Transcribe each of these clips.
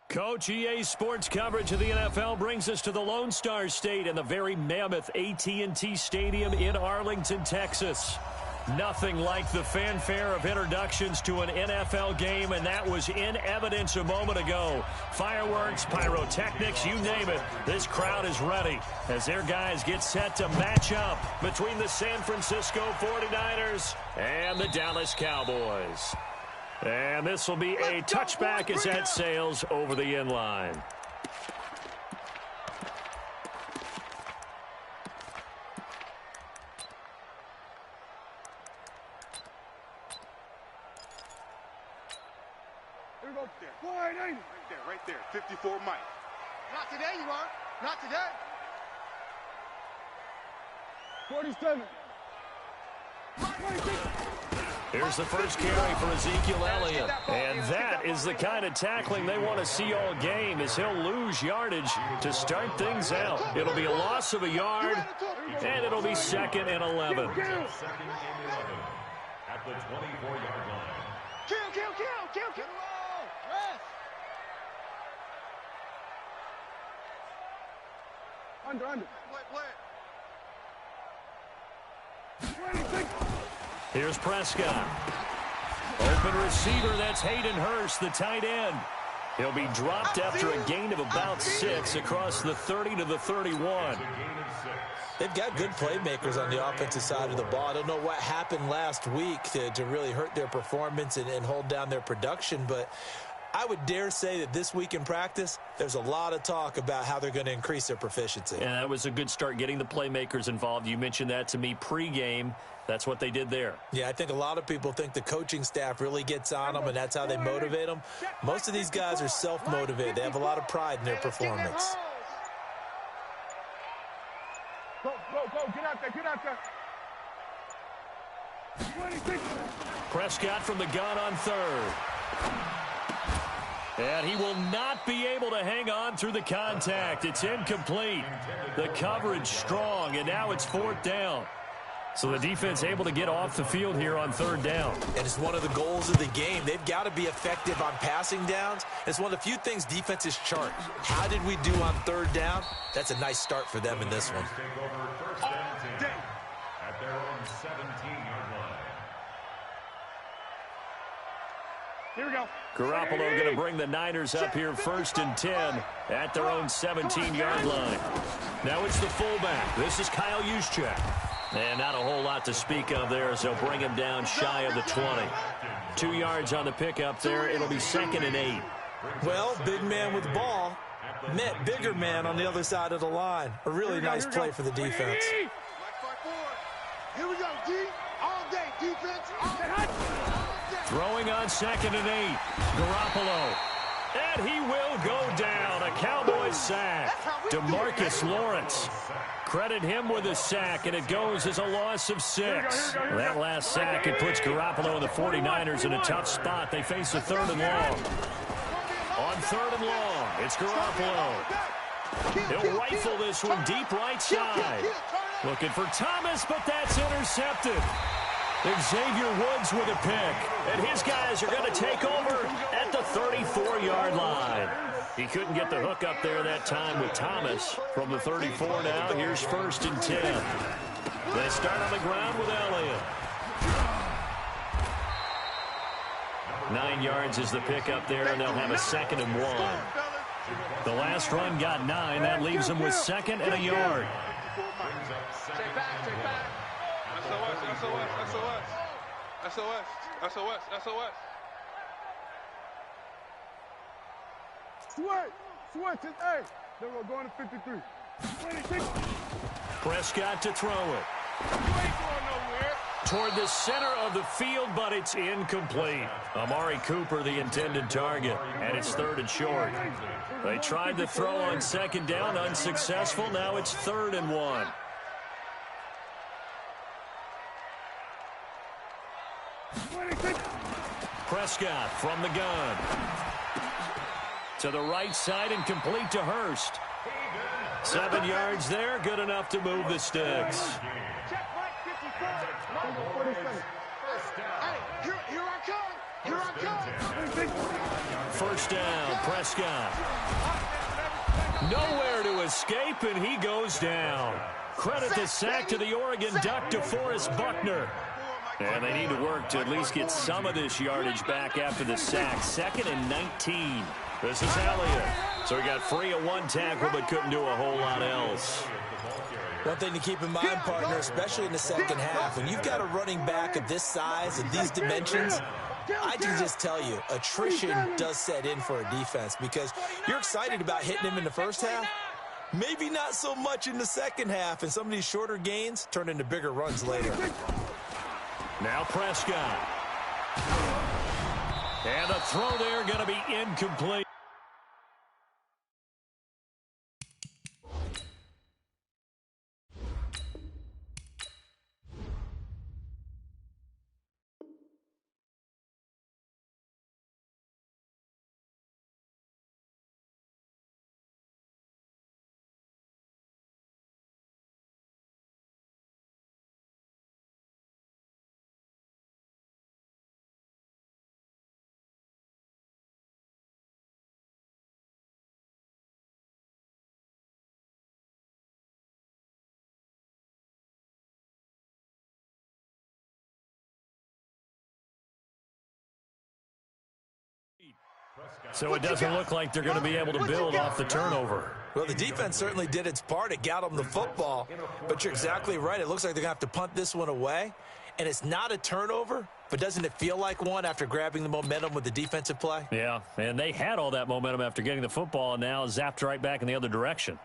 Coach, EA Sports coverage of the NFL brings us to the Lone Star State and the very mammoth AT&T Stadium in Arlington, Texas. Nothing like the fanfare of introductions to an NFL game, and that was in evidence a moment ago. Fireworks, pyrotechnics, you name it. This crowd is ready as their guys get set to match up between the San Francisco 49ers and the Dallas Cowboys. And this will be a touchback as that sails over the end line. Right there. 54 Mike. Not today, you are. Not today. 47. Here's the first carry for Ezekiel Elliott. And that is the kind of tackling they want to see all game, as he'll lose yardage to start things out. It'll be a loss of a yard, and it'll be 2nd and 11. At the 24-yard line. Kill. Rest. Under. Play. Here's Prescott. Open receiver, that's Hayden Hurst, the tight end. He'll be dropped after a gain of about 6 across the 30 to the 31. They've got good playmakers on the offensive side of the ball. I don't know what happened last week to really hurt their performance and hold down their production, but I would dare say that this week in practice, there's a lot of talk about how they're going to increase their proficiency. And that was a good start, getting the playmakers involved. You mentioned that to me pregame. That's what they did there. Yeah, I think a lot of people think the coaching staff really gets on them, and that's how they motivate them. Most of these guys are self-motivated. They have a lot of pride in their performance. Go. Get out there. 26. Prescott from the gun on 3rd. And he will not be able to hang on through the contact. It's incomplete. The coverage strong, and now it's 4th down. So the defense able to get off the field here on 3rd down. And it's one of the goals of the game. They've got to be effective on passing downs. It's one of the few things defenses chart. How did we do on 3rd down? That's a nice start for them in this one. At their own 17-yard line. Here we go. Garoppolo going to bring the Niners up here 1st and 10 at their own 17-yard line. Now it's the fullback. This is Kyle Juszczyk. And not a whole lot to speak of there, as they'll bring him down shy of the 20. 2 yards on the pickup there. It'll be 2nd and 8. Well, big man with the ball met bigger man on the other side of the line. A really nice play for the defense. Here we go, D. All day, defense. All day. Throwing on 2nd and 8. Garoppolo. And he will go down. A Cowboys sack. DeMarcus Lawrence. Credit him with a sack, and it goes as a loss of 6. That last sack, it puts Garoppolo and the 49ers in a tough spot. They face a 3rd and long. On 3rd and long, it's Garoppolo. He'll rifle this one deep right side. Looking for Thomas, but that's intercepted. Xavier Woods with a pick, and his guys are going to take over at the 34-yard line. He couldn't get the hook up there that time with Thomas. From the 34 now, here's 1st and 10. They start on the ground with Elliott. 9 yards is the pick up there, and they'll have a 2nd and 1. The last run got 9. That leaves them with 2nd and a yard. Check back. SOS. Switch is A. Then we're going to 53. 26. Prescott to throw it. You ain't going nowhere. Toward the center of the field, but it's incomplete. Amari Cooper, the intended target, and it's 3rd and short. They tried the throw on 2nd down, unsuccessful. Now it's 3rd and 1. Prescott from the gun. To the right side and complete to Hurst. 7 yards there, good enough to move the sticks. first down. Prescott. Nowhere to escape, and he goes down. Credit the sack to the Oregon Duck, DeForest Buckner. And they need to work to at least get some of this yardage back after the sack. 2nd and 19. This is Elliott. So he got free of one tackle but couldn't do a whole lot else. One thing to keep in mind, partner, especially in the second half, when you've got a running back of this size and these dimensions, I can just tell you, attrition does set in for a defense because you're excited about hitting him in the first half. Maybe not so much in the second half, and some of these shorter gains turn into bigger runs later. Now Prescott. And the throw there going to be incomplete. So it doesn't look like they're going to be able to build off the turnover. Well, the defense certainly did its part. It got them the football. But you're exactly right. It looks like they're going to have to punt this one away. And it's not a turnover, but doesn't it feel like one after grabbing the momentum with the defensive play? Yeah, and they had all that momentum after getting the football and now zapped right back in the other direction.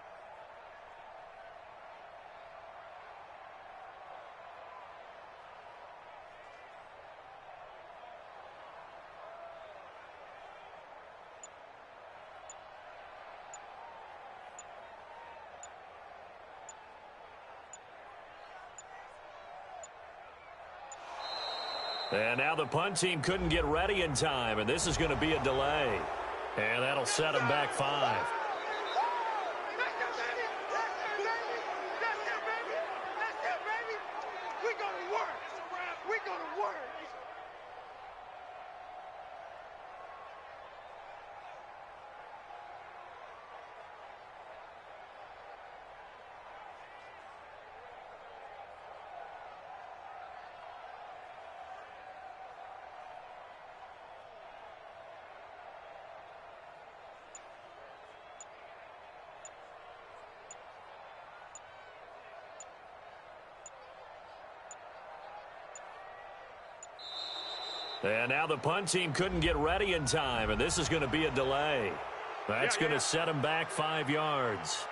And now the punt team couldn't get ready in time, and this is going to be a delay. And that'll set them back 5. We're going to work. We're going to work. And now the punt team couldn't get ready in time, and this is going to be a delay. That's going to set them back 5 yards.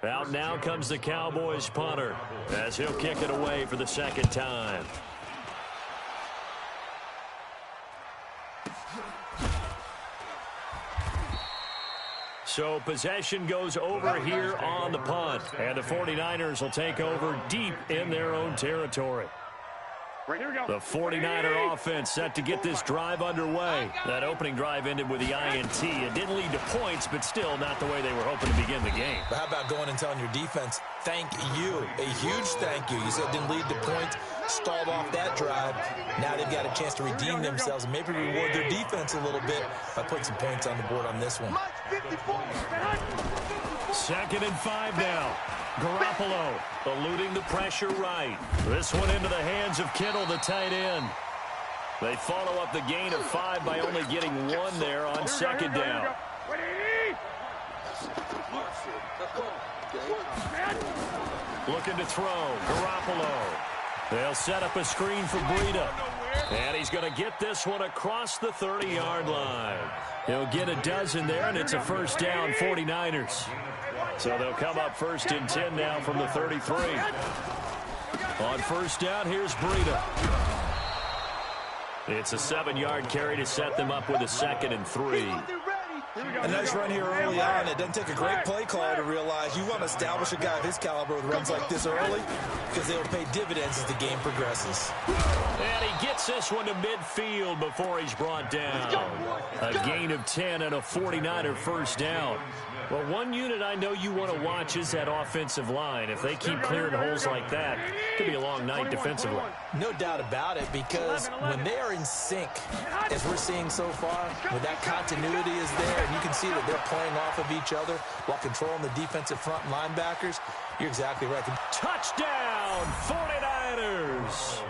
Out now comes the Cowboys punter as he'll kick it away for the second time. So possession goes over here on the punt, and the 49ers will take over deep in their own territory. The 49er offense set to get this drive underway. That opening drive ended with the INT. It didn't lead to points, but still not the way they were hoping to begin the game. But how about going and telling your defense, thank you, a huge thank you. You said it didn't lead to points, stalled off that drive. Now they've got a chance to redeem themselves and maybe reward their defense a little bit by putting some points on the board on this one. 2nd and 5 now. Garoppolo eluding the pressure right. This one into the hands of Kittle, the tight end. They follow up the gain of 5 by only getting 1 there on 2nd down. Looking to throw. Garoppolo. They'll set up a screen for Breida. And he's going to get this one across the 30-yard line. He'll get a dozen there, and it's a first down, 49ers. So they'll come up first and 10 now from the 33. On first down, here's Breida. It's a 7-yard carry to set them up with a 2nd and 3. A nice run here early on. It doesn't take a great play caller to realize you want to establish a guy of his caliber with runs like this early because they'll pay dividends as the game progresses. And he gets this one to midfield before he's brought down. A gain of 10 and a 49er first down. Well, one unit I know you want to watch is that offensive line. If they keep clearing holes like that, it could be a long night defensively. No doubt about it, because when they are in sync, as we're seeing so far, when that continuity is there, and you can see that they're playing off of each other while controlling the defensive front linebackers, you're exactly right. Touchdown, 49ers!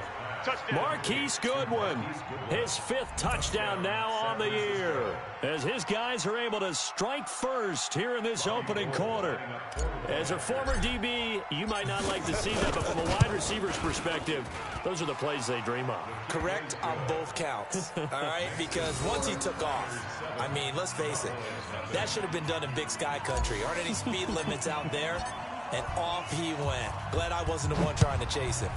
Marquise Goodwin, his 5th touchdown now on the year, as his guys are able to strike first here in this opening quarter. As a former DB, you might not like to see that, but from a wide receiver's perspective, those are the plays they dream of. Correct on both counts, all right? Because once he took off, I mean, let's face it, that should have been done in Big Sky country. Aren't any speed limits out there? And off he went. Glad I wasn't the one trying to chase him.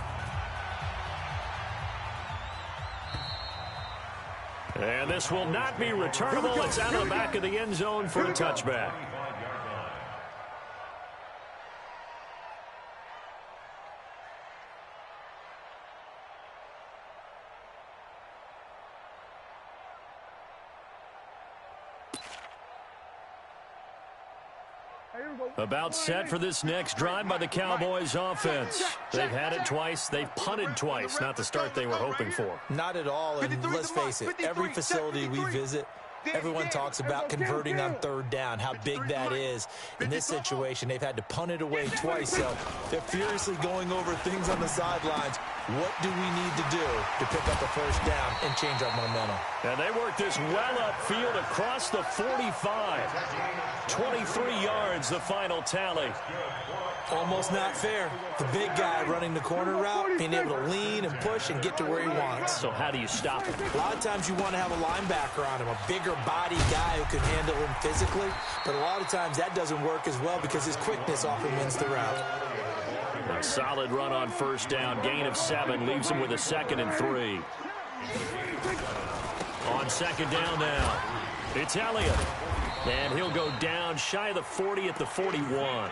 And this will not be returnable. It's out of the back of the end zone for a touchback. About set for this next drive by the Cowboys offense. They've had it twice. They've punted twice. Not the start they were hoping for. Not at all. And let's face it, every facility we visit, everyone talks about converting on 3rd down, how big that is. In this situation, they've had to punt it away twice, so they're furiously going over things on the sidelines. What do we need to do to pick up a first down and change our momentum? And they work this well upfield across the 45. 23 yards, the final tally. Almost not fair. The big guy running the corner route, being able to lean and push and get to where he wants. So how do you stop him? A lot of times you want to have a linebacker on him, a bigger body guy who can handle him physically. But a lot of times that doesn't work as well because his quickness often wins the route. A solid run on first down. Gain of 7 leaves him with a 2nd and 3. On 2nd down now, it's Elliott. And he'll go down shy of the 40 at the 41.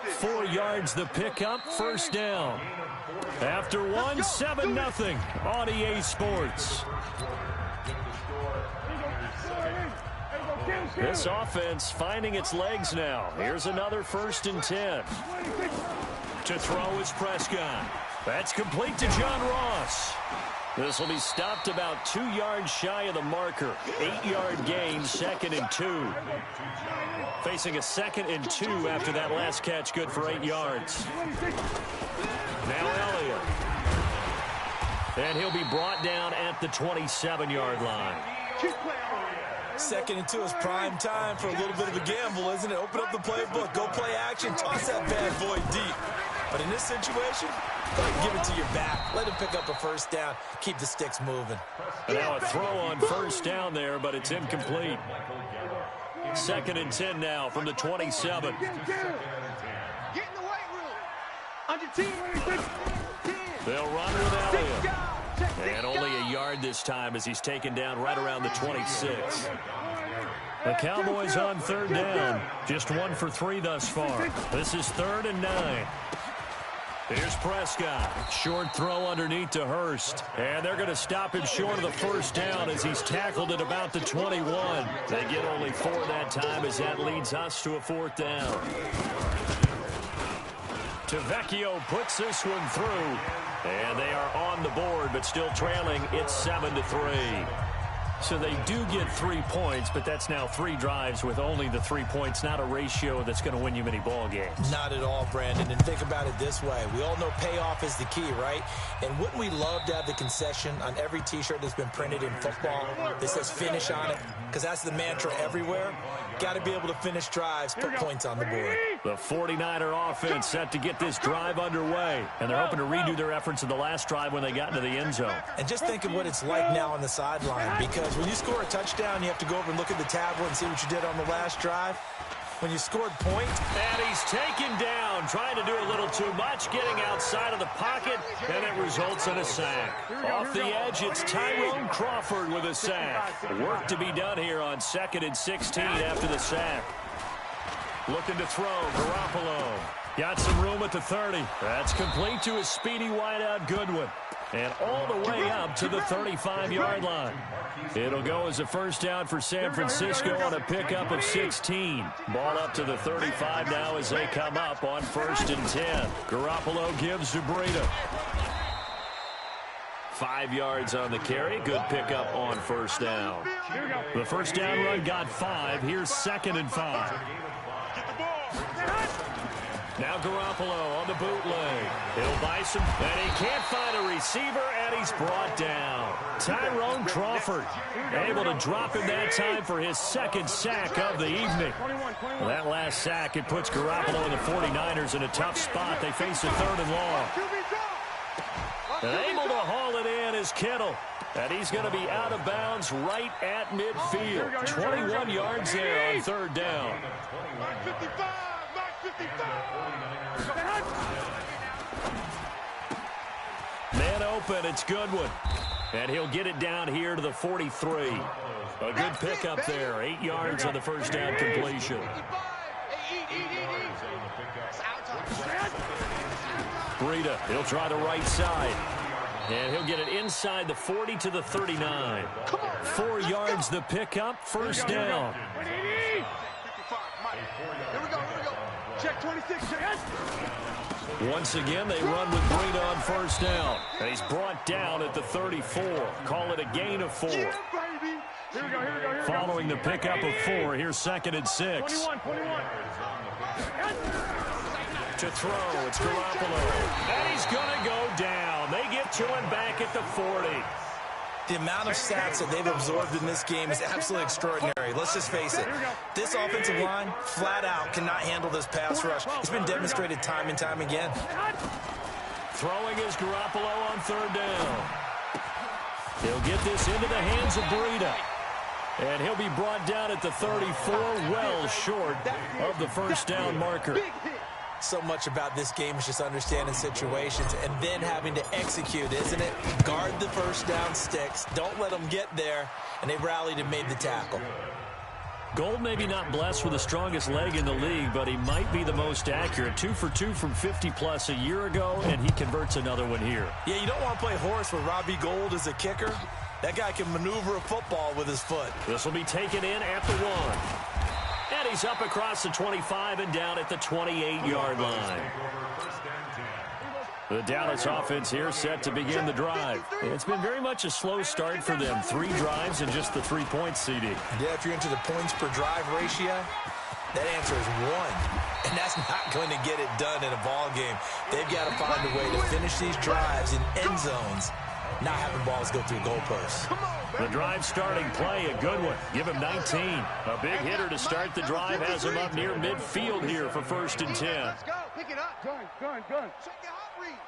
4 yards the pickup, first down. After 1, 7-0 on EA Sports. This offense finding its legs now. Here's another 1st and 10. To throw is Prescott. That's complete to John Ross. This will be stopped about 2 yards shy of the marker. 8-yard gain, 2nd and 2. Facing a 2nd and 2 after that last catch, good for 8 yards. Now Elliott. And he'll be brought down at the 27-yard line. 2nd and 2 is prime time for a little bit of a gamble, isn't it? Open up the playbook, go play action, toss that bad boy deep. But in this situation, go ahead and give it to your back. Let him pick up a first down. Keep the sticks moving. And now a throw on first down there, but it's incomplete. 2nd and 10 now from the 27. Get in the weight room. On your team. They'll run with Elliott. And only a yard this time as he's taken down right around the 26. The Cowboys on 3rd down. Just 1 for 3 thus far. This is 3rd and 9. Here's Prescott. Short throw underneath to Hurst. And they're going to stop him short of the first down as he's tackled at about the 21. They get only 4 that time as that leads us to a 4th down. Tavecchio puts this one through. And they are on the board, but still trailing. It's 7-3. So they do get 3 points, but that's now 3 drives with only the 3 points, not a ratio that's going to win you many ball games. Not at all, Brandon. And think about it this way. We all know payoff is the key, right? And wouldn't we love to have the concession on every T-shirt that's been printed in football that says finish on it? Because that's the mantra everywhere. Got to be able to finish drives, put points on the board. The 49er offense set to get this drive underway. And they're hoping to redo their efforts in the last drive when they got into the end zone. And just think of what it's like now on the sideline, because when you score a touchdown, you have to go over and look at the tablet and see what you did on the last drive. When you scored point. And he's taken down, trying to do a little too much, getting outside of the pocket, and it results in a sack. Off the edge, it's Tyrone Crawford with a sack. Work to be done here on 2nd and 16 after the sack. Looking to throw, Garoppolo. Got some room at the 30. That's complete to his speedy wideout, Goodwin. And all the way up to the 35-yard line. It'll go as a first down for San Francisco on a pickup of 16. Ball up to the 35 now as they come up on 1st and 10. Garoppolo gives to Breida. 5 yards on the carry. Good pickup on first down. The first down run got 5. Here's 2nd and 5. Now Garoppolo on the bootleg. He'll buy some, and he can't find a receiver, and he's brought down. Tyrone Crawford able to drop him that time for his 2nd sack of the evening. Well, that last sack, it puts Garoppolo and the 49ers in a tough spot. They face a 3rd and long. And able to haul it in is Kittle. And he's going to be out of bounds right at midfield. 21 yards there on 3rd down. Man open, it's Goodwin. And he'll get it down here to the 43. A good pickup there. 8 yards on the first down completion. Breida, he'll try the right side. And he'll get it inside the 40 to the 39. 4 yards the pickup, first down. Here we go. Check 26. Once again, they run with Breida on first down. And he's brought down at the 34. Call it a gain of 4. Yeah, baby. Here we go. Following the pickup of 4, here's 2nd and 6. 21. To throw, it's Garoppolo. And he's going to go down. They get to him back at the 40. The amount of sacks that they've absorbed in this game is absolutely extraordinary. Let's just face it. This offensive line, flat out, cannot handle this pass rush. It's been demonstrated time and time again. Throwing is Garoppolo on 3rd down. He'll get this into the hands of Breida. And he'll be brought down at the 34, well short of the first down marker. So much about this game is just understanding situations and then having to execute, isn't it? Guard the first down sticks. Don't let them get there. And they rallied and made the tackle. Gold maybe not blessed with the strongest leg in the league, but he might be the most accurate. 2 for 2 from 50-plus a year ago, and he converts another one here. Yeah, you don't want to play horse with Robbie Gould as a kicker. That guy can maneuver a football with his foot. This will be taken in at the 1. And he's up across the 25 and down at the 28-yard line. The Dallas offense here set to begin the drive. It's been very much a slow start for them. 3 drives and just the 3 points, CD. Yeah, if you're into the points per drive ratio, that answer is 1. And that's not going to get it done in a ball game. They've got to find a way to finish these drives in end zones, not having balls go through goalposts. The drive starting play, a good one. Give him 19. A big hitter to start the drive has him up near midfield here for 1st and 10. Let's go. Pick it up. Gun. Check it out, read.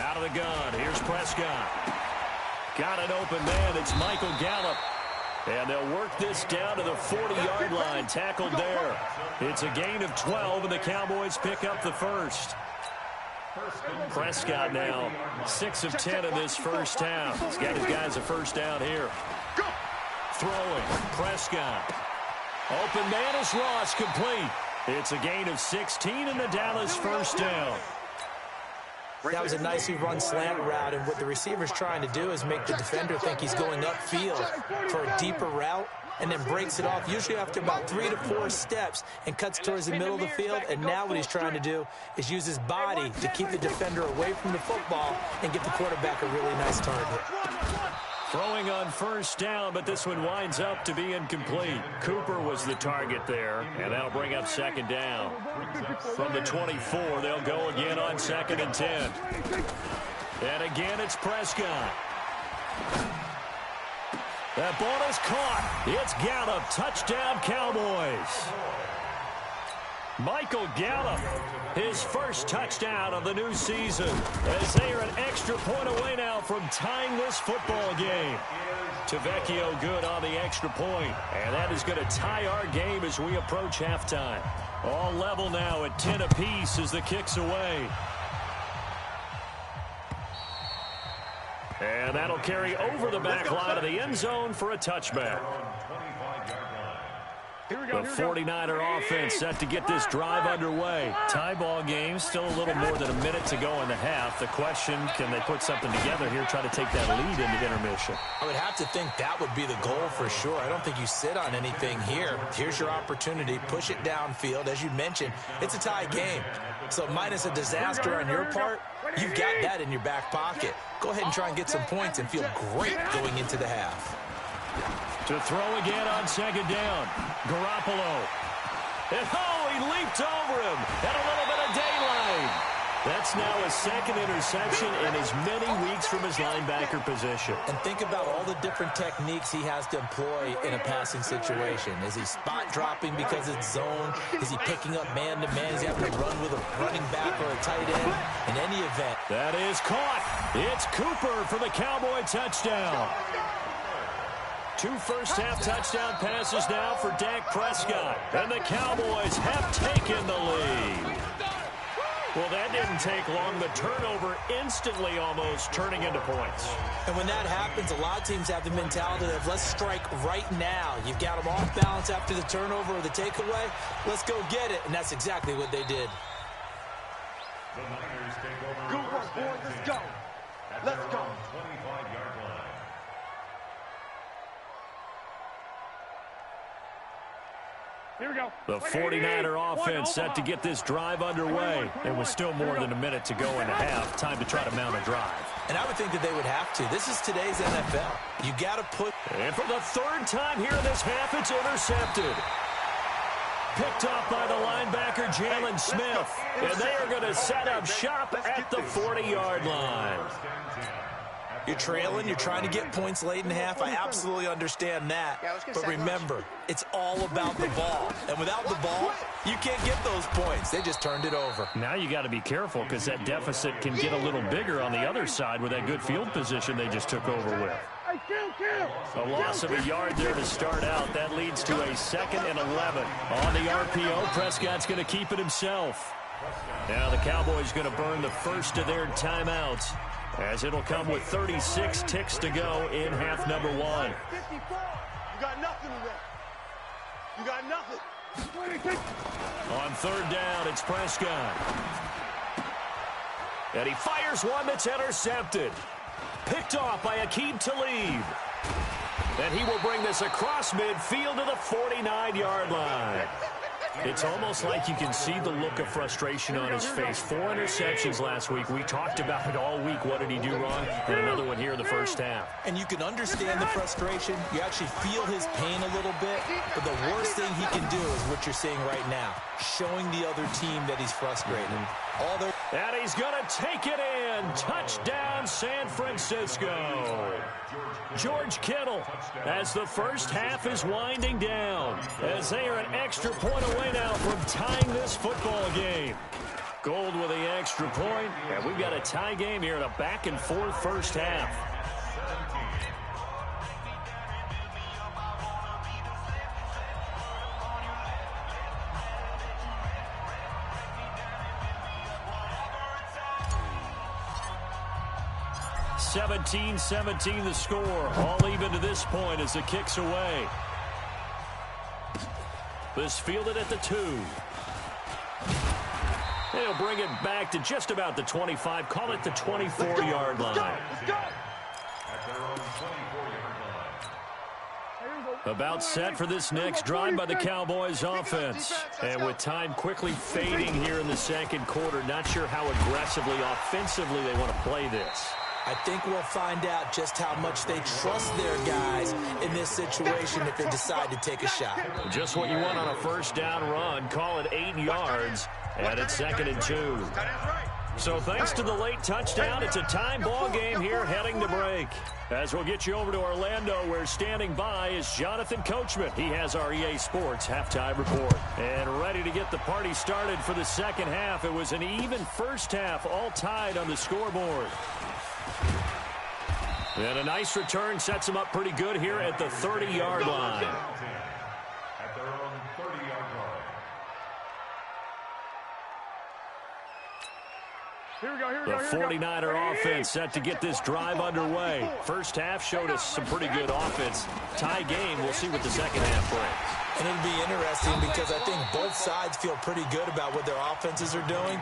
Out of the gun. Here's Prescott. Got an open man. It's Michael Gallup. And they'll work this down to the 40-yard line. Tackled there. It's a gain of 12, and the Cowboys pick up the first. Prescott now 6 of 10 in this first half. He's got his guys a first down here. Throwing. Prescott. Open man is Ross, complete. It's a gain of 16 in the Dallas first down. That was a nicely run slant route, and what the receiver's trying to do is make the defender think he's going upfield for a deeper route, and then breaks it off, usually after about 3 to 4 steps, and cuts towards the middle of the field. And now what he's trying to do is use his body to keep the defender away from the football and give the quarterback a really nice target. Throwing on first down, but this one winds up to be incomplete. Cooper was the target there, and that'll bring up 2nd down. From the 24, they'll go again on 2nd and 10. And again, it's Prescott. That ball is caught. It's Gallup. Touchdown, Cowboys. Michael Gallup, his first touchdown of the new season, as they are an extra point away now from tying this football game. Tavecchio good on the extra point, and that is going to tie our game as we approach halftime. All level now at 10 apiece as the kick's away. And that'll carry over the back line of the end zone for a touchback. The 49er offense set to get this drive underway. Tie ball game, still a little more than a minute to go in the half. The question, can they put something together here, try to take that lead into intermission? I would have to think that would be the goal for sure. I don't think you sit on anything here. Here's your opportunity. Push it downfield. As you mentioned, it's a tie game. So minus a disaster on your part, you've got that in your back pocket. Go ahead and try and get some points and feel great going into the half. To throw again on second down. Garoppolo. And he leaped over him. Had a little bit of daylight. That's now his second interception in as many weeks from his linebacker position. And think about all the different techniques he has to employ in a passing situation. Is he spot dropping because it's zone? Is he picking up man-to-man? Is he having to run with a running back or a tight end? In any event. That is caught. It's Cooper for the Cowboy touchdown. 2 first-half touchdown passes now for Dak Prescott. And the Cowboys have taken the lead. Well, that didn't take long. The turnover instantly almost turning into points. And when that happens, a lot of teams have the mentality of let's strike right now. You've got them off balance after the turnover or the takeaway. Let's go get it. And that's exactly what they did. The Niners take over. Good work, boys. Let's go. Let's go. 25-yard line. Here we go. The 49er offense set to get this drive underway. And with still more than a minute to go in the half, time to try to mount a drive. And I would think that they would have to. This is today's NFL. You got to put... And for the third time here in this half, it's intercepted. Picked off by the linebacker, Jalen Smith. And they are going to set up shop at the 40-yard line. You're trailing, you're trying to get points late in half. I absolutely understand that. But remember, it's all about the ball. And without the ball, you can't get those points. They just turned it over. Now you got to be careful because that deficit can get a little bigger on the other side with that good field position they just took over with. A loss of a yard there to start out. That leads to a 2nd and 11. On the RPO, Prescott's going to keep it himself. Now the Cowboys going to burn the first of their timeouts, as it'll come with 36 ticks to go in half number 1. 54. You got nothing today. You got nothing. On third down, it's Prescott. And he fires one that's intercepted. Picked off by Aqib Talib. And he will bring this across midfield to the 49-yard line. It's almost like you can see the look of frustration on his face. 4 interceptions last week. We talked about it all week. What did he do wrong? And another one here in the first half. And you can understand the frustration. You actually feel his pain a little bit. But the worst thing he can do is what you're seeing right now, showing the other team that he's frustrated. And he's going to take it in. Touchdown, San Francisco. George Kittle, as the first half is winding down, as they are an extra point away now from tying this football game. Gold with the extra point, and we've got a tie game here in a back-and-forth first half. (17-17) the score. All even to this point as the kick's away. This fielded at the 2. They'll bring it back to just about the 25. Call it the 24-yard line. About set for this next drive by the Cowboys offense. And with time quickly fading here in the second quarter, not sure how aggressively, offensively they want to play this. I think we'll find out just how much they trust their guys in this situation if they decide to take a shot. Just what you want on a first down run. Call it 8 yards, and it's 2nd and 2. So thanks to the late touchdown, it's a time ball game here heading to break. As we'll get you over to Orlando, where standing by is Jonathan Coachman. He has our EA Sports halftime report. And ready to get the party started for the second half. It was an even first half, all tied on the scoreboard. And a nice return sets him up pretty good here at the 30-yard line. At their own 30-yard line. Here we go. The 49er offense set to get this drive underway. First half showed us some pretty good offense. Tie game, we'll see what the second half brings. And it'll be interesting because I think both sides feel pretty good about what their offenses are doing.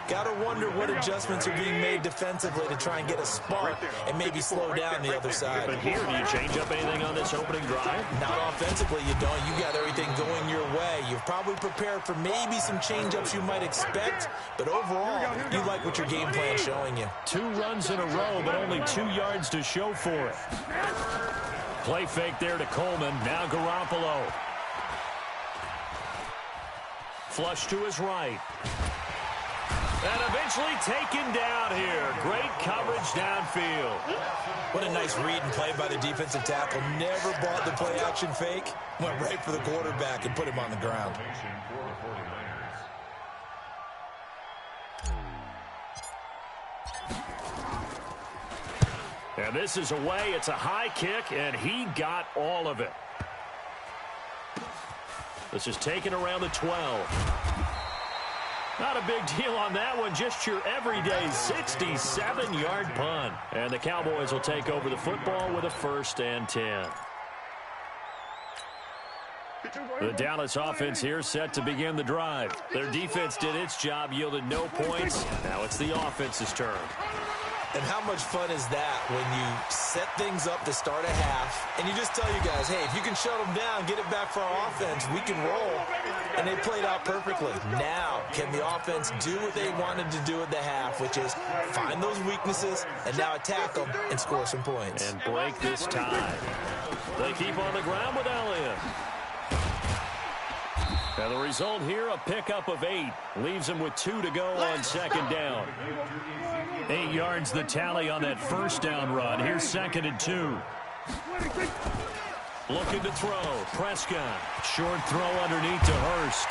Got to wonder what adjustments are being made defensively to try and get a spark and maybe slow down the other side. But here, do you change up anything on this opening drive? Not offensively, you don't. You got everything going your way. You've probably prepared for maybe some change-ups you might expect, but overall, you like what your game plan's showing you. 2 runs in a row, but only 2 yards to show for it. Play fake there to Coleman. Now Garoppolo. Flush to his right. And eventually taken down here. Great coverage downfield. What a nice read and play by the defensive tackle. Never bought the play-action fake. Went right for the quarterback and put him on the ground. And this is away. It's a high kick, and he got all of it. This is taken around the 12. Not a big deal on that one. Just your everyday 67-yard punt. And the Cowboys will take over the football with a 1st and 10. The Dallas offense here set to begin the drive. Their defense did its job, yielded no points. Now it's the offense's turn. And how much fun is that when you set things up to start a half and you just tell you guys, hey, if you can shut them down, get it back for our offense, we can roll. And they played out perfectly. Now, can the offense do what they wanted to do at the half, which is find those weaknesses and now attack them and score some points. And break this tie. They keep on the ground with Elliott. And the result here, a pickup of 8. Leaves him with 2 to go on second down. 8 yards the tally on that first down run. Here's 2nd and 2. Looking to throw. Prescott. Short throw underneath to Hurst.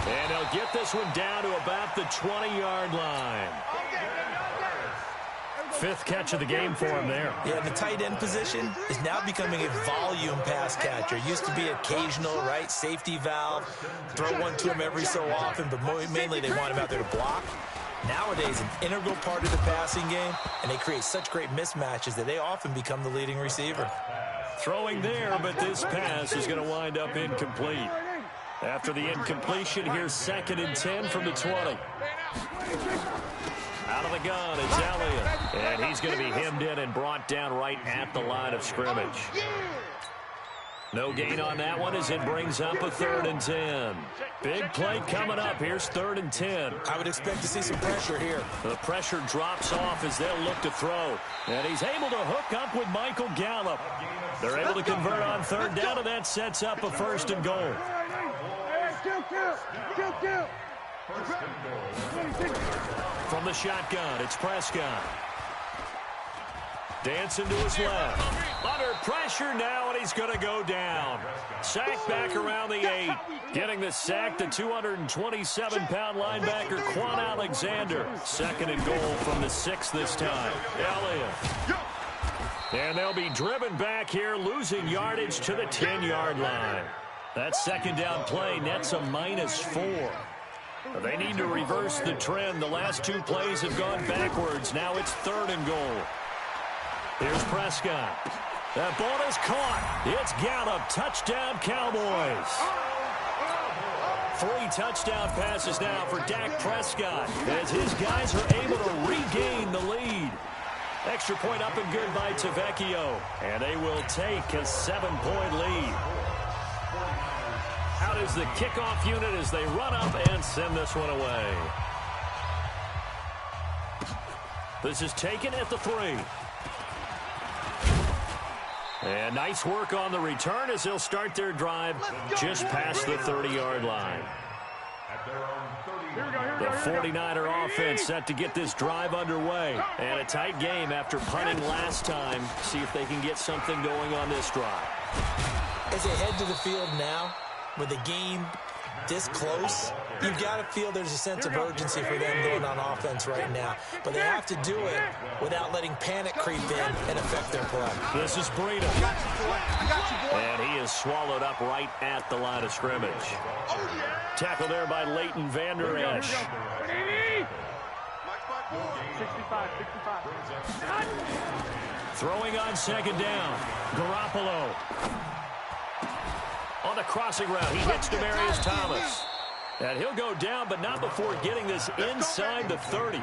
And he'll get this one down to about the 20-yard line. 5th catch of the game for him there. Yeah, the tight end position is now becoming a volume pass catcher. Used to be occasional, right? Safety valve. Throw one to him every so often, but mainly they want him out there to block. Nowadays, an integral part of the passing game, and they create such great mismatches that they often become the leading receiver. Throwing there, but this pass is going to wind up incomplete. After the incompletion, here's 2nd and 10 from the 20. Out of the gun, it's Elliott. And he's going to be hemmed in and brought down right at the line of scrimmage. No gain on that one as it brings up a 3rd and 10. Big play coming up. Here's 3rd and 10. I would expect to see some pressure here. The pressure drops off as they'll look to throw. And he's able to hook up with Michael Gallup. They're able to convert on 3rd down, and that sets up a 1st and goal. From the shotgun, it's Prescott. Dancing to his left. Under pressure now, and he's going to go down. Sack back around the 8. Getting the sack, the 227-pound linebacker, Quan Alexander. 2nd and goal from the 6 this time. Elliott. And they'll be driven back here, losing yardage to the 10-yard line. That 2nd down play nets a -4. They need to reverse the trend. The last 2 plays have gone backwards. Now it's 3rd and goal. Here's Prescott. That ball is caught. It's Gallup. Touchdown, Cowboys. 3 touchdown passes now for Dak Prescott as his guys are able to regain the lead. Extra point up and good by Tavecchio. And they will take a 7-point lead. Out is the kickoff unit as they run up and send this one away. This is taken at the 3. And nice work on the return as they'll start their drive just past the 30-yard line. The 49er offense set to get this drive underway. And a tight game after punting last time. See if they can get something going on this drive. As they head to the field now, with the game this close, you've got to feel there's a sense of urgency for them going on offense right now. But they have to do it without letting panic creep in and affect their play. This is Breida. And he is swallowed up right at the line of scrimmage. Tackle there by Leighton Vander Esch. 65. Throwing on second down. Garoppolo. On the crossing route, he hits Demaryius Thomas. And he'll go down, but not before getting this inside the 30.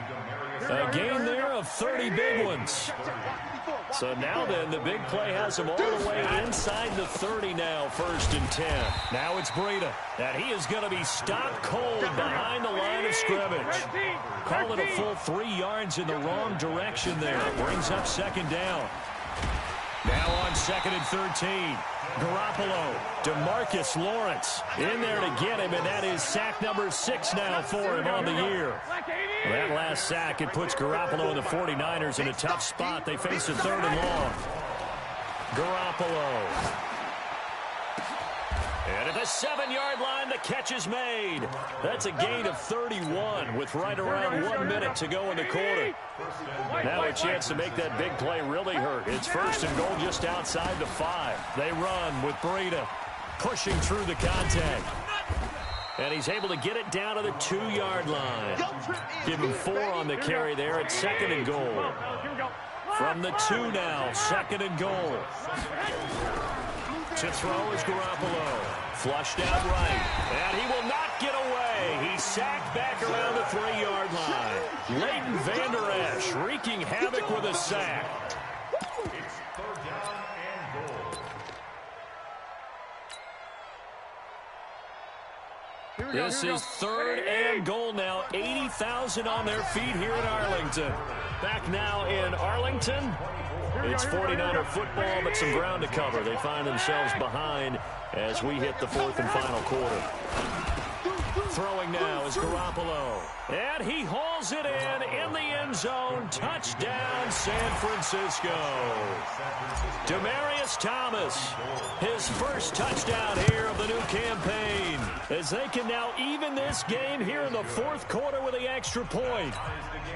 A gain there of 30 big ones. So now then, the big play has him all the way inside the 30 now, 1st and 10. Now it's Breida, and he is going to be stopped cold behind the line of scrimmage. Call it a full 3 yards in the wrong direction there. Brings up second down. Now on 2nd and 13. Garoppolo, DeMarcus Lawrence in there to get him, and that is sack number 6 now for him on the year. That last sack, it puts Garoppolo and the 49ers in a tough spot. They face a 3rd and long. Garoppolo. And at the 7-yard line, the catch is made. That's a gain of 31 with right around 1 minute to go in the quarter. Now a chance to make that big play really hurt. It's 1st and goal just outside the 5. They run with Breida pushing through the contact. And he's able to get it down to the 2-yard line. Give him 4 on the carry there at 2nd and goal. From the 2 now, 2nd and goal. To throw is Garoppolo. Flushed out right. And he will not get away. He's sacked back around the 3-yard line. Leighton Vander Esch wreaking havoc with a sack. It's 3rd down and goal. This is 3rd and goal now. 80,000 on their feet here in Arlington. Back now in Arlington. It's 49er football, but some ground to cover. They find themselves behind as we hit the 4th and final quarter. Throwing now is Garoppolo. And he hauls it in the end zone. Touchdown, San Francisco. Demaryius Thomas, his first touchdown here of the new campaign, as they can now even this game here in the 4th quarter with the extra point.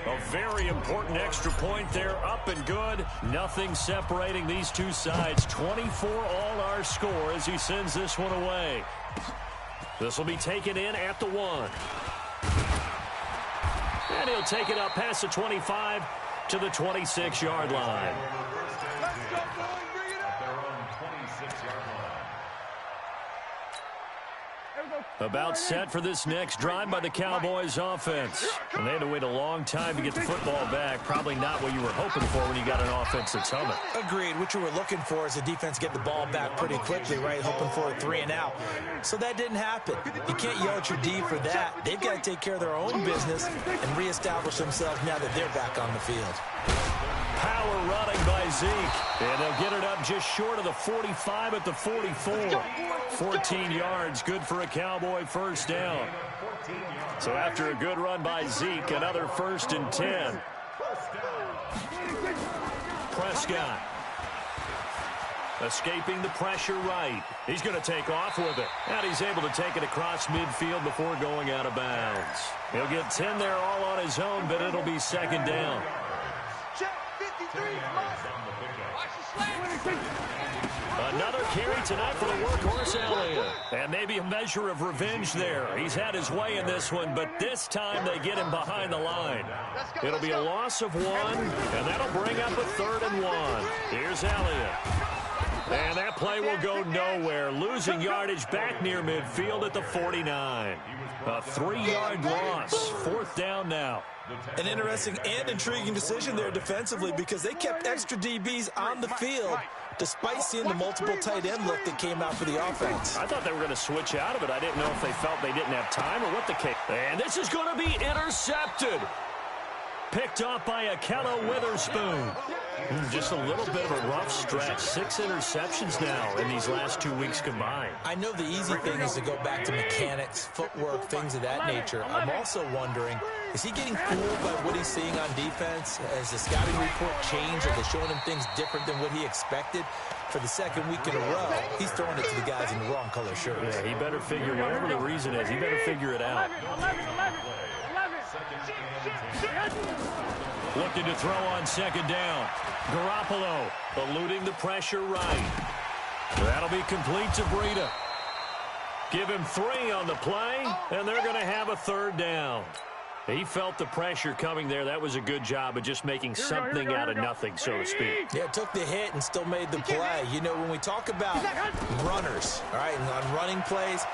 A very important extra point there, up and good. Nothing separating these two sides. 24 all our score as he sends this one away. This will be taken in at the 1. And he'll take it up past the 25 to the 26-yard line. About set for this next drive by the Cowboys offense. And they had to wait a long time to get the football back. Probably not what you were hoping for when you got an offense that's humming. Agreed. What you were looking for is the defense get the ball back pretty quickly, right? Hoping for a 3 and out. So that didn't happen. You can't yell at your D for that. They've got to take care of their own business and reestablish themselves now that they're back on the field. Power running by Zeke. And they'll get it up just short of the 45 at the 44. 14 yards, good for a Cowboy first down. So after a good run by Zeke, another 1st and 10. Prescott. Escaping the pressure right. He's going to take off with it. And he's able to take it across midfield before going out of bounds. He'll get 10 there all on his own, but it'll be 2nd down. Another carry tonight for the workhorse Elliott. And maybe a measure of revenge there. He's had his way in this one, but this time they get him behind the line. It'll be a loss of 1, and that'll bring up a 3rd and 1. Here's Elliott. And that play will go nowhere. Losing yardage back near midfield at the 49. A 3-yard loss. 4th down now. An interesting and intriguing decision there defensively because they kept extra DBs on the field despite seeing the multiple tight end look that came out for the offense. I thought they were going to switch out of it. I didn't know if they felt they didn't have time or what the case. And this is going to be intercepted. Picked off by Akello Witherspoon. Just a little bit of a rough stretch. 6 interceptions now in these last 2 weeks combined. I know the easy thing is to go back to mechanics, footwork, things of that nature. I'm also wondering, is he getting fooled by what he's seeing on defense? Has the scouting report changed? Are they showing him things different than what he expected? For the second week in a row, he's throwing it to the guys in the wrong color shirts. Yeah, he better figure, whatever the reason is, he better figure it out. Looking to throw on second down. Garoppolo eluding the pressure right. That'll be complete to Breida. Give him 3 on the play, and they're going to have a third down. He felt the pressure coming there. That was a good job of just making something out of nothing, so to speak. Yeah, took the hit and still made the play. You know, when we talk about runners, all right, and on running plays,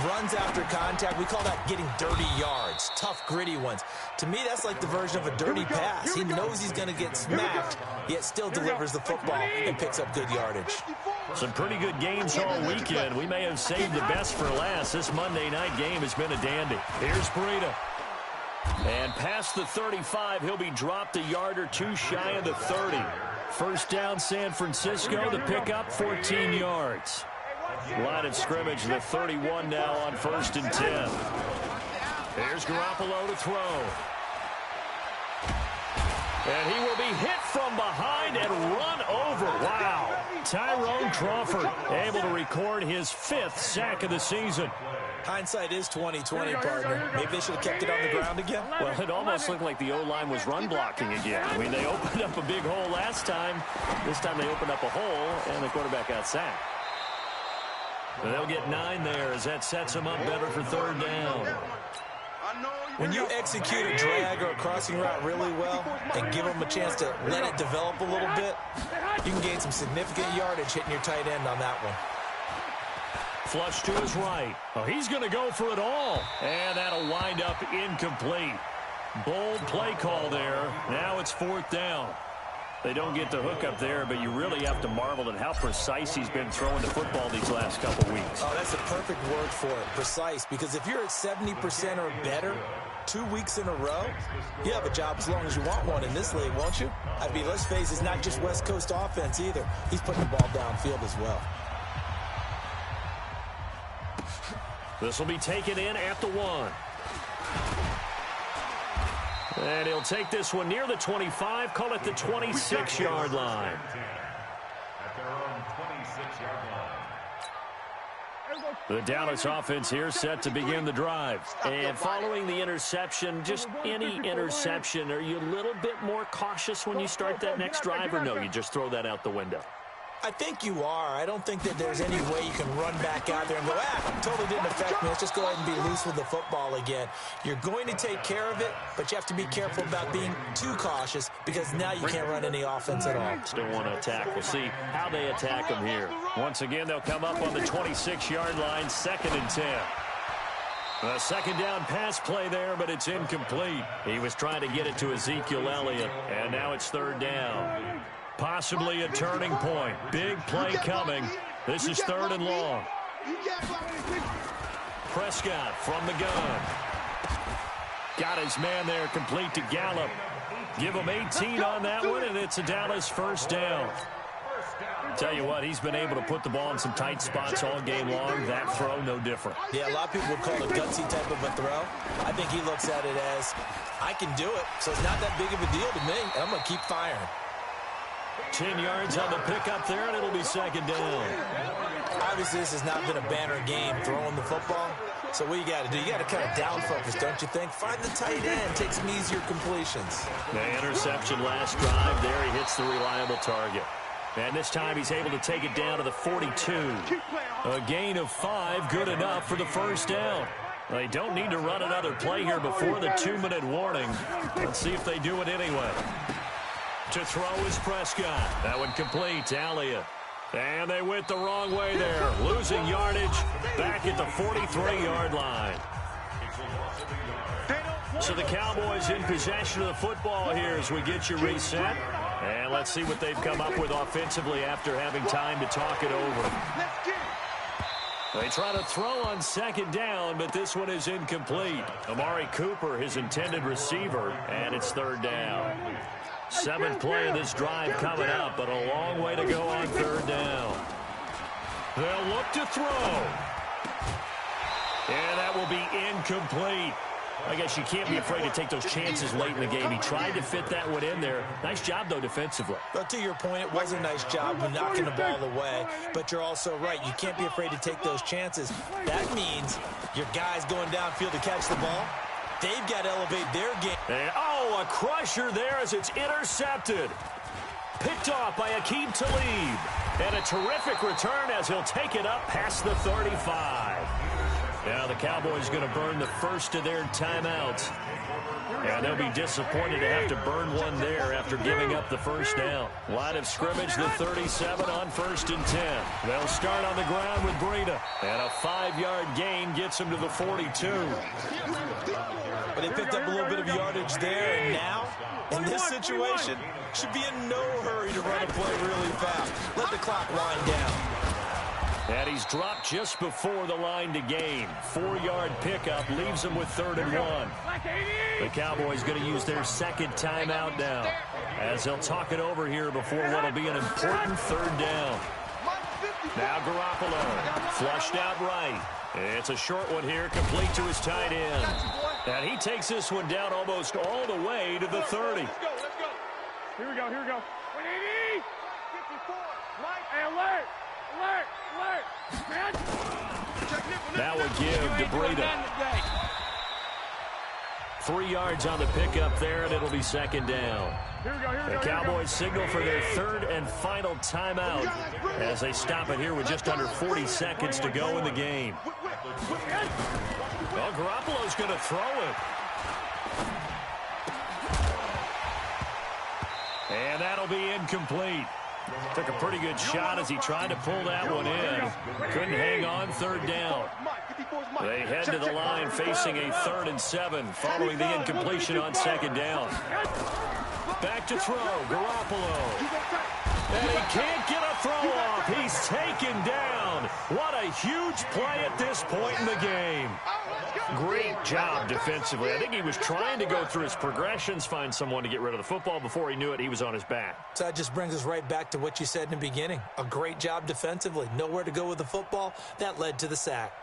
runs after contact, we call that getting dirty yards, tough, gritty ones. To me, that's like the version of a dirty pass. He knows he's going to get smacked, yet still delivers the football and picks up good yardage. Some pretty good games all weekend. We may have saved the best for last. This Monday night game has been a dandy. Here's Breida. And past the 35, he'll be dropped a yard or 2 shy of the 30. First down, San Francisco. The pickup, 14 yards. Line of scrimmage, the 31 now on 1st and 10. Here's Garoppolo to throw. And he will be hit from behind and run over. Wow. Tyrone Crawford able to record his 5th sack of the season. Hindsight is 20/20, partner. Maybe they should have kept it on the ground again. Well, it almost looked like the O-line was run blocking again. I mean, they opened up a big hole last time. This time they opened up a hole, and the quarterback got sacked. And they'll get 9 there as that sets them up better for 3rd down. When you execute a drag or a crossing route really well and give them a chance to let it develop a little bit, you can gain some significant yardage hitting your tight end on that one. Flush to his right. Oh, he's going to go for it all. And that'll wind up incomplete. Bold play call there. Now it's 4th down. They don't get the hook up there, but you really have to marvel at how precise he's been throwing the football these last couple weeks. Oh, that's a perfect word for it, precise, because if you're at 70% or better 2 weeks in a row, you have a job as long as you want one in this league, won't you? I mean, let's face it, it's not just West Coast offense either. He's putting the ball downfield as well. This will be taken in at the 1. And he'll take this one near the 25, call it the 26-yard line. At their own 26-yard line. The Dallas offense here set to begin the drive. And following the interception, just any interception, are you a little bit more cautious when you start that next drive, or no, you just throw that out the window? I think you are. I don't think that there's any way you can run back out there and go, totally didn't affect me. Let's just go ahead and be loose with the football again. You're going to take care of it, but you have to be careful about being too cautious because now you can't run any offense at all. Still want to attack. We'll see how they attack them here. Once again, they'll come up on the 26-yard line, 2nd and 10. A second down pass play there, but it's incomplete. He was trying to get it to Ezekiel Elliott, and now it's 3rd down. Possibly a turning point. Big play coming. This is 3rd and long. Prescott from the gun. Got his man there, complete to Gallup. Give him 18 on that one, and it's a Dallas 1st down. Tell you what, he's been able to put the ball in some tight spots all game long. That throw, no different. Yeah, a lot of people would call it a gutsy type of a throw. I think he looks at it as, I can do it, so it's not that big of a deal to me, and I'm going to keep firing. 10 yards on the pickup there, and it'll be 2nd down. Obviously, this has not been a banner game throwing the football. So what you got to do, you got to kind of down focus, don't you think? Find the tight end, take some easier completions. The interception last drive there. He hits the reliable target. And this time he's able to take it down to the 42. A gain of 5, good enough for the 1st down. They don't need to run another play here before the 2-minute warning. Let's see if they do it anyway. To throw is Prescott. That one complete to Elliott. And they went the wrong way there. Losing yardage back at the 43-yard line. So the Cowboys in possession of the football here as we get you reset. And let's see what they've come up with offensively after having time to talk it over. They try to throw on second down, but this one is incomplete. Amari Cooper, his intended receiver, and it's third down. Seventh play of this drive coming up, but a long way to go on third down. They'll look to throw. And that will be incomplete. I guess you can't be afraid to take those chances late in the game. He tried to fit that one in there. Nice job, though, defensively. But to your point, it was a nice job of knocking the ball away. But you're also right. You can't be afraid to take those chances. That means your guys going downfield to catch the ball, they've got to elevate their game. And, a crusher there as it's intercepted. Picked off by Aqib Talib. And a terrific return as he'll take it up past the 35. Now the Cowboys going to burn the first of their timeouts. And they'll be disappointed to have to burn one there after giving up the first down. Line of scrimmage, the 37 on 1st and 10. They'll start on the ground with Breida. And a 5-yard gain gets them to the 42. But they picked up a little bit of yardage there, and now, in this situation, should be in no hurry to run a play really fast. Let the clock wind down. And he's dropped just before the line to gain. 4-yard pickup leaves him with 3rd and 1. The Cowboys going to use their second timeout now, as they'll talk it over here before what will be an important 3rd down. Now Garoppolo, flushed out right. It's a short one here, complete to his tight end. And he takes this one down almost all the way to the 30. Let's go. Here we go. 180. 54. Mike, hey, alert. Now a give to Breida. 3 yards on the pickup there, and it'll be second down. The Cowboys signal for their 3rd and final timeout as they stop it here with just under 40 seconds to go in the game. Well, Garoppolo's going to throw it. And that'll be incomplete. Took a pretty good shot as he tried to pull that one in. Couldn't hang on 3rd down. They head to the line facing a 3rd and 7 following the incompletion on 2nd down. Back to throw, Garoppolo. And he can't get a throw off. He's taken down. What a huge play at this point in the game. Great job defensively. I think he was trying to go through his progressions, find someone to get rid of the football. Before he knew it, he was on his back. So that just brings us right back to what you said in the beginning. A great job defensively. Nowhere to go with the football. That led to the sack.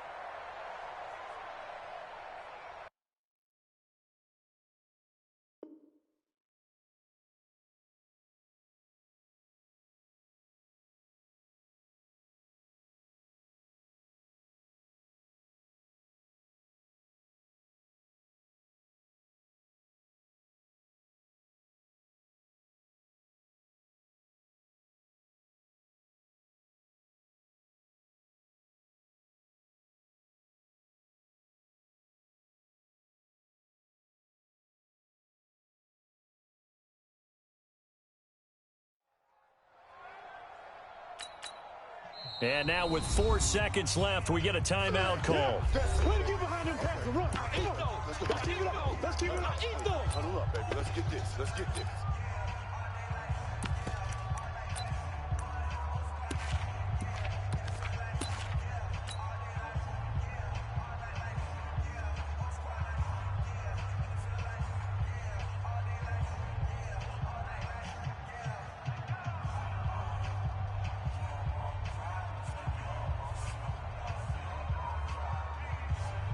And now with 4 seconds left, we get a timeout call. Let's keep it up. Huddle up, baby. Let's get this.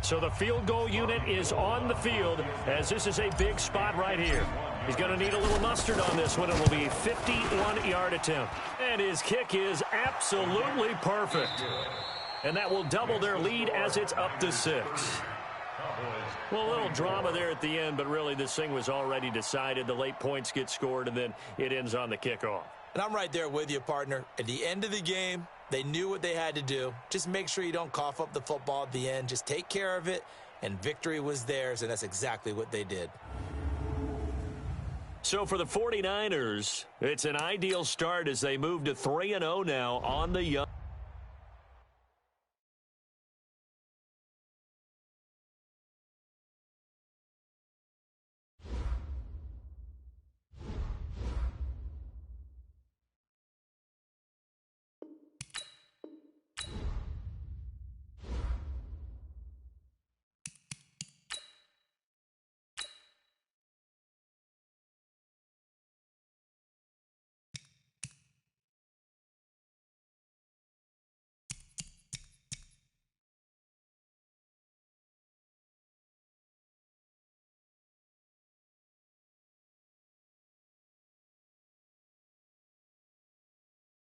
So the field goal unit is on the field as this is a big spot right here. He's going to need a little mustard on this one. It will be a 51-yard attempt. And his kick is absolutely perfect. And that will double their lead as it's up to 6. Well, a little drama there at the end, but really this thing was already decided. The late points get scored, and then it ends on the kickoff. And I'm right there with you, partner. At the end of the game, they knew what they had to do. Just make sure you don't cough up the football at the end. Just take care of it, and victory was theirs, and that's exactly what they did. So for the 49ers, it's an ideal start as they move to 3-0 now on the young.